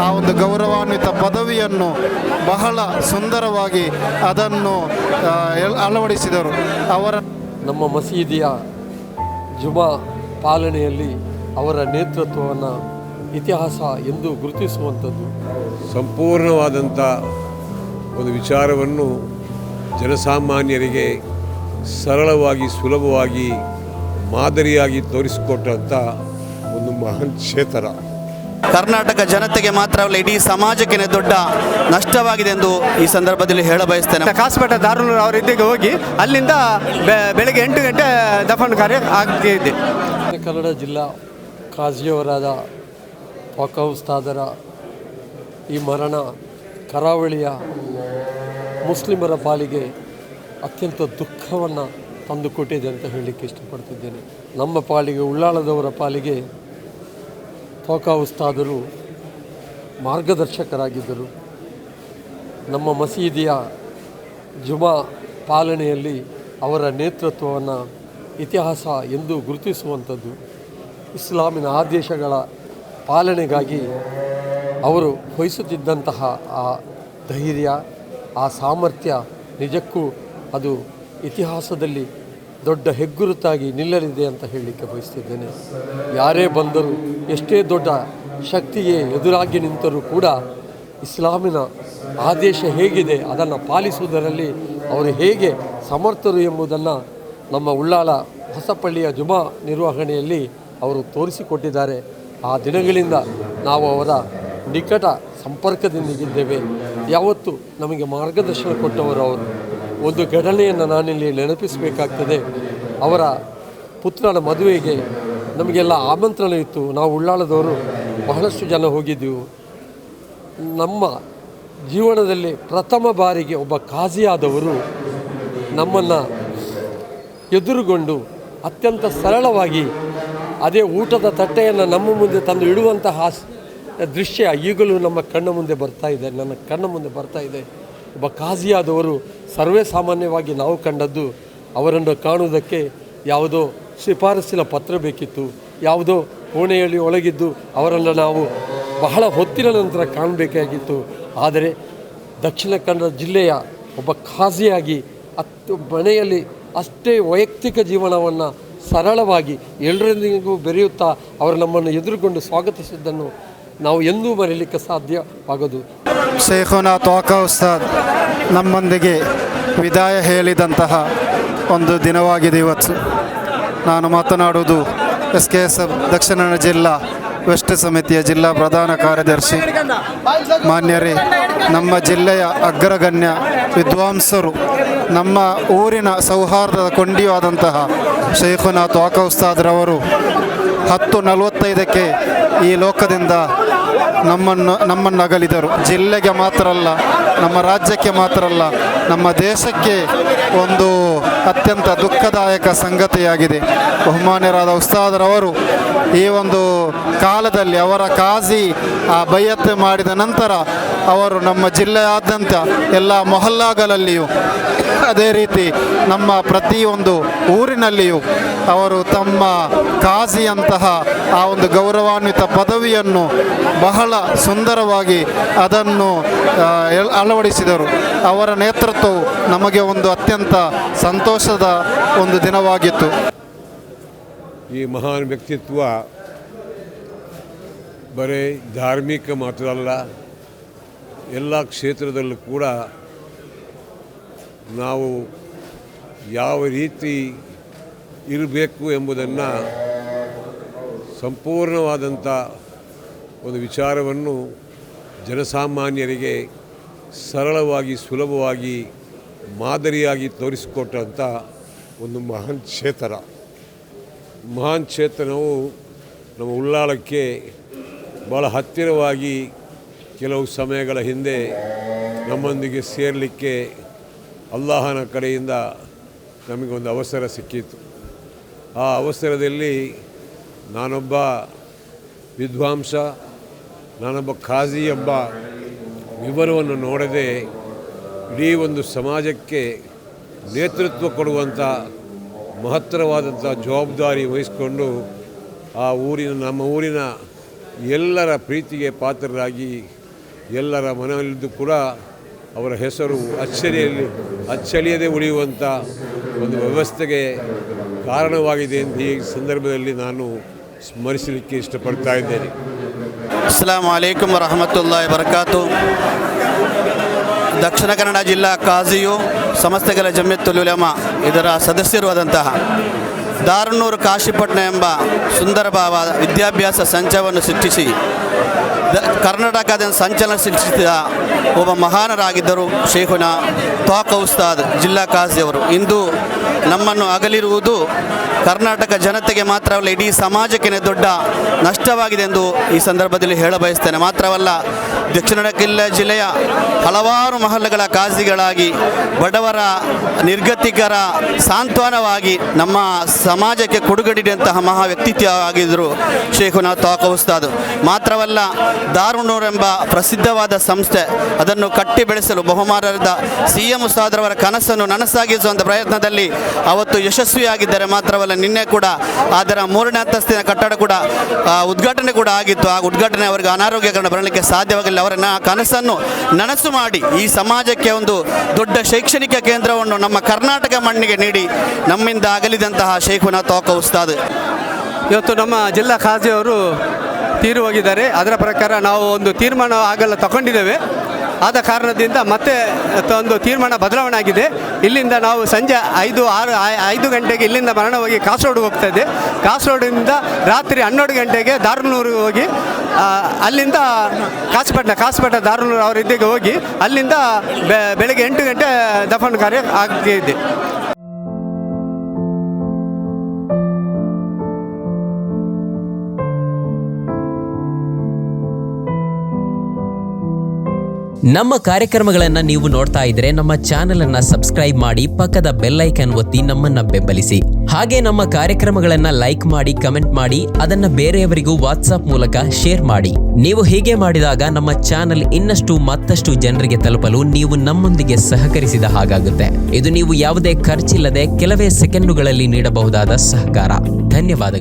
ಆ ಒಂದು ಗೌರವಾನ್ವಿತ ಪದವಿಯನ್ನು ಬಹಳ ಸುಂದರವಾಗಿ ಅದನ್ನು ಅಳವಡಿಸಿದರು. ಅವರ ನಮ್ಮ ಮಸೀದಿಯ ಜುಮಾ ಪಾಲನೆಯಲ್ಲಿ ಅವರ ನೇತೃತ್ವವನ್ನು ಇತಿಹಾಸ ಎಂದು ಗುರುತಿಸುವಂಥದ್ದು. ಸಂಪೂರ್ಣವಾದಂಥ ಒಂದು ವಿಚಾರವನ್ನು ಜನಸಾಮಾನ್ಯರಿಗೆ ಸರಳವಾಗಿ ಸುಲಭವಾಗಿ ಮಾದರಿಯಾಗಿ ತೋರಿಸಿಕೊಟ್ಟಂಥ ಒಂದು ಮಹಾನ್ ಕ್ಷೇತ್ರ. ಕರ್ನಾಟಕ ಜನತೆಗೆ ಮಾತ್ರವಲ್ಲ, ಇಡೀ ಸಮಾಜಕ್ಕೆ ದೊಡ್ಡ ನಷ್ಟವಾಗಿದೆ ಎಂದು ಈ ಸಂದರ್ಭದಲ್ಲಿ ಹೇಳಬಯಸ್ತೇನೆ. ಕಾಸಪೇಟೆ ದಾರುಲ್ ಅವರ ಇದ್ದಿಗೆ ಹೋಗಿ ಅಲ್ಲಿಂದ ಬೆಳಗ್ಗೆ 8 ಗಂಟೆ ದಫನ್ ಕಾರ್ಯ ಆಗ್ತಿದೆ. ಕನ್ನಡ ಜಿಲ್ಲಾ ಕಾಜಿಯವರಾದ ತ್ವಾಖಾ ಉಸ್ತಾದರ ಈ ಮರಣ ಕರಾವಳಿಯ ಮುಸ್ಲಿಮರ ಪಾಲಿಗೆ ಅತ್ಯಂತ ದುಃಖವನ್ನು ತಂದುಕೊಟ್ಟಿದೆ ಅಂತ ಹೇಳಲಿಕ್ಕೆ ಇಷ್ಟಪಡ್ತಿದ್ದೇನೆ. ನಮ್ಮ ಪಾಲಿಗೆ, ಉಳ್ಳಾಳದವರ ಪಾಲಿಗೆ ತ್ವಾಖಾ ಉಸ್ತಾದರು ಮಾರ್ಗದರ್ಶಕರಾಗಿದ್ದರು. ನಮ್ಮ ಮಸೀದಿಯ ಜುಮಾ ಪಾಲನೆಯಲ್ಲಿ ಅವರ ನೇತೃತ್ವವನ್ನು ಇತಿಹಾಸ ಎಂದು ಗುರುತಿಸುವಂಥದ್ದು. ಇಸ್ಲಾಮಿನ ಆದೇಶಗಳ ಪಾಲನೆಗಾಗಿ ಅವರು ವಹಿಸುತ್ತಿದ್ದಂತಹ ಆ ಧೈರ್ಯ, ಆ ಸಾಮರ್ಥ್ಯ ನಿಜಕ್ಕೂ ಅದು ಇತಿಹಾಸದಲ್ಲಿ ದೊಡ್ಡ ಹೆಗ್ಗುರುತಾಗಿ ನಿಲ್ಲಲಿದೆ ಅಂತ ಹೇಳಲಿಕ್ಕೆ ಬಯಸ್ತಿದ್ದೇನೆ. ಯಾರೇ ಬಂದರೂ, ಎಷ್ಟೇ ದೊಡ್ಡ ಶಕ್ತಿಗೆ ಎದುರಾಗಿ ನಿಂತರೂ ಕೂಡ ಇಸ್ಲಾಮಿನ ಆದೇಶ ಹೇಗಿದೆ ಅದನ್ನು ಪಾಲಿಸುವುದರಲ್ಲಿ ಅವರು ಹೇಗೆ ಸಮರ್ಥರು ಎಂಬುದನ್ನು ನಮ್ಮ ಉಳ್ಳಾಲ ಹೊಸಪಳ್ಳಿಯ ಜುಮಾ ನಿರ್ವಹಣೆಯಲ್ಲಿ ಅವರು ತೋರಿಸಿಕೊಟ್ಟಿದ್ದಾರೆ. ಆ ದಿನಗಳಿಂದ ನಾವು ಅವರ ನಿಕಟ ಸಂಪರ್ಕದಿಂದಿದ್ದೇವೆ. ಯಾವತ್ತೂ ನಮಗೆ ಮಾರ್ಗದರ್ಶನ ಕೊಟ್ಟವರು ಅವರು. ಒಂದು ಘಟನೆಯನ್ನು ನಾನಿಲ್ಲಿ ನೆನಪಿಸಬೇಕಾಗ್ತದೆ. ಅವರ ಪುತ್ರನ ಮದುವೆಗೆ ನಮಗೆಲ್ಲ ಆಮಂತ್ರಣ ಇತ್ತು. ನಾವು ಉಳ್ಳಾಳದವರು ಬಹಳಷ್ಟು ಜನ ಹೋಗಿದ್ದೆವು. ನಮ್ಮ ಜೀವನದಲ್ಲಿ ಪ್ರಥಮ ಬಾರಿಗೆ ಒಬ್ಬ ಕಾಜಿಯಾದವರು ನಮ್ಮನ್ನು ಎದುರುಗೊಂಡು ಅತ್ಯಂತ ಸರಳವಾಗಿ ಅದೇ ಊಟದ ತಟ್ಟೆಯನ್ನು ನಮ್ಮ ಮುಂದೆ ತಂದು ಇಡುವಂತಹ ದೃಶ್ಯ ಈಗಲೂ ನಮ್ಮ ಕಣ್ಣ ಮುಂದೆ ಬರ್ತಾ ಇದೆ, ನನ್ನ ಕಣ್ಣ ಮುಂದೆ ಬರ್ತಾ ಇದೆ. ಒಬ್ಬ ಕಾಜಿಯಾದವರು ಸರ್ವೇ ಸಾಮಾನ್ಯವಾಗಿ ನಾವು ಕಂಡದ್ದು ಅವರನ್ನು ಕಾಣುವುದಕ್ಕೆ ಯಾವುದೋ ಶಿಫಾರಸ್ಸಿನ ಪತ್ರ ಬೇಕಿತ್ತು, ಯಾವುದೋ ಕೋಣೆಯಲ್ಲಿ ಒಳಗಿದ್ದು ಅವರನ್ನು ನಾವು ಬಹಳ ಹೊತ್ತಿನ ನಂತರ ಕಾಣಬೇಕಾಗಿತ್ತು. ಆದರೆ ದಕ್ಷಿಣ ಕನ್ನಡ ಜಿಲ್ಲೆಯ ಒಬ್ಬ ಖಾಜಿಯಾಗಿ ಮನೆಯಲ್ಲಿ ಅಷ್ಟೇ ವೈಯಕ್ತಿಕ ಜೀವನವನ್ನು ಸರಳವಾಗಿ ಎಲ್ಲರೊಂದಿಗೂ ಬೆರೆಯುತ್ತಾ ಅವರು ನಮ್ಮನ್ನು ಎದುರುಗೊಂಡು ಸ್ವಾಗತಿಸಿದ್ದನ್ನು ನಾವು ಎಂದೂ ಮರೆಯಲಿಕ್ಕೆ ಸಾಧ್ಯವಾಗದು. ಶೇಖುನಾ ತ್ವಾಖಾ ಉಸ್ತಾದ್ ನಮ್ಮೊಂದಿಗೆ ವಿದಾಯ ಹೇಳಿದಂತಹ ಒಂದು ದಿನವಾಗಿದೆ ಇವತ್ತು. ನಾನು ಮಾತನಾಡುವುದು SKSF ದಕ್ಷಿಣ ಕನ್ನಡ ಜಿಲ್ಲಾ ವೆಸ್ಟ್ ಸಮಿತಿಯ ಜಿಲ್ಲಾ ಪ್ರಧಾನ ಕಾರ್ಯದರ್ಶಿ. ಮಾನ್ಯರೇ, ನಮ್ಮ ಜಿಲ್ಲೆಯ ಅಗ್ರಗಣ್ಯ ವಿದ್ವಾಂಸರು, ನಮ್ಮ ಊರಿನ ಸೌಹಾರ್ದದ ಕೊಂಡಿಯಾದಂತಹ ಶೇಖುನಾ ತ್ವಾಖಾ ಉಸ್ತಾದ್ರವರು 10:45 ಈ ಲೋಕದಿಂದ ನಮ್ಮನ್ನು ಅಗಲಿದರು. ಜಿಲ್ಲೆಗೆ ಮಾತ್ರ ಅಲ್ಲ, ನಮ್ಮ ರಾಜ್ಯಕ್ಕೆ ಮಾತ್ರ ಅಲ್ಲ, ನಮ್ಮ ದೇಶಕ್ಕೆ ಒಂದು ಅತ್ಯಂತ ದುಃಖದಾಯಕ ಸಂಗತಿಯಾಗಿದೆ. ಬಹುಮಾನ್ಯರಾದ ಉಸ್ತಾದರವರು ಈ ಒಂದು ಕಾಲದಲ್ಲಿ ಅವರ ಕಾಜಿ ಬೈಯತ್ ಮಾಡಿದ ನಂತರ ಅವರು ನಮ್ಮ ಜಿಲ್ಲೆಯಾದ್ಯಂತ ಎಲ್ಲ ಮೊಹಲ್ಲಾಗಳಲ್ಲಿಯೂ ಅದೇ ರೀತಿ ನಮ್ಮ ಪ್ರತಿಯೊಂದು ಊರಿನಲ್ಲಿಯೂ ಅವರು ತಮ್ಮ ಕಾಜಿಯಂತಹ ಆ ಒಂದು ಗೌರವಾನ್ವಿತ ಪದವಿಯನ್ನು ಬಹಳ ಸುಂದರವಾಗಿ ಅದನ್ನು ಅಳವಡಿಸಿದರು. ಅವರ ನೇತೃತ್ವವು ನಮಗೆ ಒಂದು ಅತ್ಯಂತ ಸಂತೋಷದ ಒಂದು ದಿನವಾಗಿತ್ತು. ಈ ಮಹಾನ್ ವ್ಯಕ್ತಿತ್ವ ಬರೀ ಧಾರ್ಮಿಕ ಮಾತ್ರ ಅಲ್ಲ, ಎಲ್ಲ ಕ್ಷೇತ್ರದಲ್ಲೂ ಕೂಡ ನಾವು ಯಾವ ರೀತಿ ಇರಬೇಕು ಎಂಬುದನ್ನು ಸಂಪೂರ್ಣವಾದಂಥ ಒಂದು ವಿಚಾರವನ್ನು ಜನಸಾಮಾನ್ಯರಿಗೆ ಸರಳವಾಗಿ ಸುಲಭವಾಗಿ ಮಾದರಿಯಾಗಿ ತೋರಿಸಿಕೊಟ್ಟಂಥ ಒಂದು ಮಹಾನ್ ಕ್ಷೇತ್ರ. ಮಹಾನ್ ಕ್ಷೇತ್ರವು ನಮ್ಮ ಉಳ್ಳಾಳಕ್ಕೆ ಭಾಳ ಹತ್ತಿರವಾಗಿ ಕೆಲವು ಸಮಯಗಳ ಹಿಂದೆ ನಮ್ಮೊಂದಿಗೆ ಸೇರಲಿಕ್ಕೆ ಅಲ್ಲಾಹನ ಕಡೆಯಿಂದ ನಮಗೊಂದು ಅವಸರ ಸಿಕ್ಕಿತ್ತು. ಆ ಅವಸರದಲ್ಲಿ ನಾನೊಬ್ಬ ವಿದ್ವಾಂಸ, ನಾನೊಬ್ಬ ಖಾಜಿ ಎಂಬ ವಿವರವನ್ನು ನೋಡದೆ ಇಡೀ ಒಂದು ಸಮಾಜಕ್ಕೆ ನೇತೃತ್ವ ಕೊಡುವಂಥ ಮಹತ್ತರವಾದಂಥ ಜವಾಬ್ದಾರಿ ವಹಿಸಿಕೊಂಡು ನಮ್ಮ ಊರಿನ ಎಲ್ಲರ ಪ್ರೀತಿಗೆ ಪಾತ್ರರಾಗಿ ಎಲ್ಲರ ಮನದಲ್ಲಿದ್ದು ಕೂಡ ಅವರ ಹೆಸರು ಅಚ್ಚಳಿಯದೆ ಉಳಿಯುವಂಥ ಒಂದು ವ್ಯವಸ್ಥೆಗೆ ಕಾರಣವಾಗಿದೆ ಎಂದು ಈ ಸಂದರ್ಭದಲ್ಲಿ ನಾನು ಸ್ಮರಿಸಲಿಕ್ಕೆ ಇಷ್ಟಪಡ್ತಾ ಇದ್ದೇನೆ. ಅಸ್ಸಲಾಮು ಅಲೈಕುಂ ವರಹಮತುಲ್ಲಾಹಿ ವಬರಕಾತು. ದಕ್ಷಿಣ ಕನ್ನಡ ಜಿಲ್ಲಾ ಕಾಜಿಯು ಸಮಸ್ತೆಗಳ ಜಮಿಯತುಲ್ ಉಲಮಾ ಇದರ ಸದಸ್ಯರು ಆದಂತಹ ದಾರುನ್ನೂರ್ ಕಾಶಿಪಟ್ನ ಎಂಬ ಸುಂದರವಾದ ವಿದ್ಯಾಭ್ಯಾಸ ಸಂಚವನ್ನು ಸೃಷ್ಟಿಸಿ ಕರ್ನಾಟಕದ ಸಂಚಲನ ಸೃಷ್ಟಿಸಿದ ಒಬ್ಬ ಮಹಾನರಾಗಿದ್ದರು ಶೇಖುನ ತ್ವಾಕ ಉಸ್ತಾದ್ ಜಿಲ್ಲಾ ಕಾಜಿಯವರು. ಇಂದು ನಮ್ಮನ್ನು ಅಗಲಿರುವುದು ಕರ್ನಾಟಕ ಜನತೆಗೆ ಮಾತ್ರವಲ್ಲ ಇಡೀ ಸಮಾಜಕ್ಕೆ ದೊಡ್ಡ ನಷ್ಟವಾಗಿದೆ ಎಂದು ಈ ಸಂದರ್ಭದಲ್ಲಿ ಹೇಳಬಯಸ್ತೇನೆ. ಮಾತ್ರವಲ್ಲ, ದಕ್ಷಿಣ ಕನ್ನಡ ಜಿಲ್ಲೆಯ ಹಲವಾರು ಮಹಲ್ಲೆಗಳ ಕಾಜಿಗಳಾಗಿ ಬಡವರ ನಿರ್ಗತಿಕರ ಸಾಂತ್ವನವಾಗಿ ನಮ್ಮ ಸಮಾಜಕ್ಕೆ ಕೊಡುಗಡಿದಂತಹ ಮಹಾ ವ್ಯಕ್ತಿತ್ವವಾಗಿದ್ದರು ಶೇಖುನ ತ್ವಾಕ ಉಸ್ತಾದ್. ಮಾತ್ರವಲ್ಲ, ದಾರುನ್ನೂರ್ ಎಂಬ ಪ್ರಸಿದ್ಧವಾದ ಸಂಸ್ಥೆ ಅದನ್ನು ಕಟ್ಟಿ ಬೆಳೆಸಲು ಬಹುಮಾನರಾದ CM ಉಸ್ತಾದ್ರವರ ಕನಸನ್ನು ನನಸಾಗಿಸುವಂಥ ಪ್ರಯತ್ನದಲ್ಲಿ ಅವತ್ತು ಯಶಸ್ವಿಯಾಗಿದ್ದಾರೆ. ಮಾತ್ರವಲ್ಲ, ನಿನ್ನೆ ಕೂಡ ಅದರ 3ನೇ ಅಂತಸ್ತಿನ ಕಟ್ಟಡ ಕೂಡ ಉದ್ಘಾಟನೆ ಕೂಡ ಆಗಿತ್ತು. ಆ ಉದ್ಘಾಟನೆ ಅವರಿಗೆ ಅನಾರೋಗ್ಯ ಕಾರಣ ಬರಲಿಕ್ಕೆ ಸಾಧ್ಯವಾಗಿಲ್ಲ. ಅವರ ಕನಸನ್ನು ನನಸು ಮಾಡಿ ಈ ಸಮಾಜಕ್ಕೆ ಒಂದು ದೊಡ್ಡ ಶೈಕ್ಷಣಿಕ ಕೇಂದ್ರವನ್ನು ನಮ್ಮ ಕರ್ನಾಟಕ ಮಣ್ಣಿಗೆ ನೀಡಿ ನಮ್ಮಿಂದ ಅಗಲಿದಂತಹ ಶೇಖುನ ತ್ವಾಕ ಉಸ್ತಾದ್ ಇವತ್ತು ನಮ್ಮ ಜಿಲ್ಲಾ ಖಾಜಿಯವರು ತೀರು ಹೋಗಿದ್ದಾರೆ. ಅದರ ಪ್ರಕಾರ ನಾವು ಒಂದು ತೀರ್ಮಾನ ಆಗಲ್ಲ ತಗೊಂಡಿದ್ದೇವೆ. ಆದ ಕಾರಣದಿಂದ ಮತ್ತೆ ಒಂದು ತೀರ್ಮಾನ ಬದಲಾವಣೆ ಆಗಿದೆ. ಇಲ್ಲಿಂದ ನಾವು ಸಂಜೆ 5 ಗಂಟೆಗೆ ಇಲ್ಲಿಂದ ಮರಣ ಹೋಗಿ ಕಾಸರಗೋಡಿಗೆ ಹೋಗ್ತಾ ಇದೆ. ಕಾಸರಗೋಡಿಂದ ರಾತ್ರಿ 12 ಗಂಟೆಗೆ ದಾರುನ್ನೂರಿಗೆ ಹೋಗಿ ಅಲ್ಲಿಂದ ಕಾಸಿಪಟ್ಟ ದಾರುನ್ನೂರು ಅವರ ಇದ್ದಿಗೆ ಹೋಗಿ ಅಲ್ಲಿಂದ ಬೆಳಗ್ಗೆ 8 ಗಂಟೆ ದಫನ್ ಕಾರ್ಯ ಆಗಿದೆ. ನಮ್ಮ ಕಾರ್ಯಕ್ರಮಗಳನ್ನು ನೀವು ನೋಡ್ತಾ ಇದ್ರೆ ನಮ್ಮ ಚಾನೆಲ್ ಅನ್ನ ಸಬ್ಸ್ಕ್ರೈಬ್ ಮಾಡಿ, ಪಕ್ಕದ ಬೆಲ್ ಐಕಾನ್ ಒತ್ತಿ ನಮ್ಮನ್ನ ಬೆಂಬಲಿಸಿ. ಹಾಗೆ ನಮ್ಮ ಕಾರ್ಯಕ್ರಮಗಳನ್ನ ಲೈಕ್ ಮಾಡಿ, ಕಮೆಂಟ್ ಮಾಡಿ, ಅದನ್ನ ಬೇರೆಯವರಿಗೂ ವಾಟ್ಸ್ಆಪ್ ಮೂಲಕ ಶೇರ್ ಮಾಡಿ. ನೀವು ಹೀಗೆ ಮಾಡಿದಾಗ ನಮ್ಮ ಚಾನೆಲ್ ಮತ್ತಷ್ಟು ಜನರಿಗೆ ತಲುಪಲು ನೀವು ನಮ್ಮೊಂದಿಗೆ ಸಹಕರಿಸಿದ ಹಾಗಾಗುತ್ತೆ. ಇದು ನೀವು ಯಾವುದೇ ಖರ್ಚಿಲ್ಲದೆ ಕೆಲವೇ ಸೆಕೆಂಡುಗಳಲ್ಲಿ ನೀಡಬಹುದಾದ ಸಹಕಾರ. ಧನ್ಯವಾದಗಳು.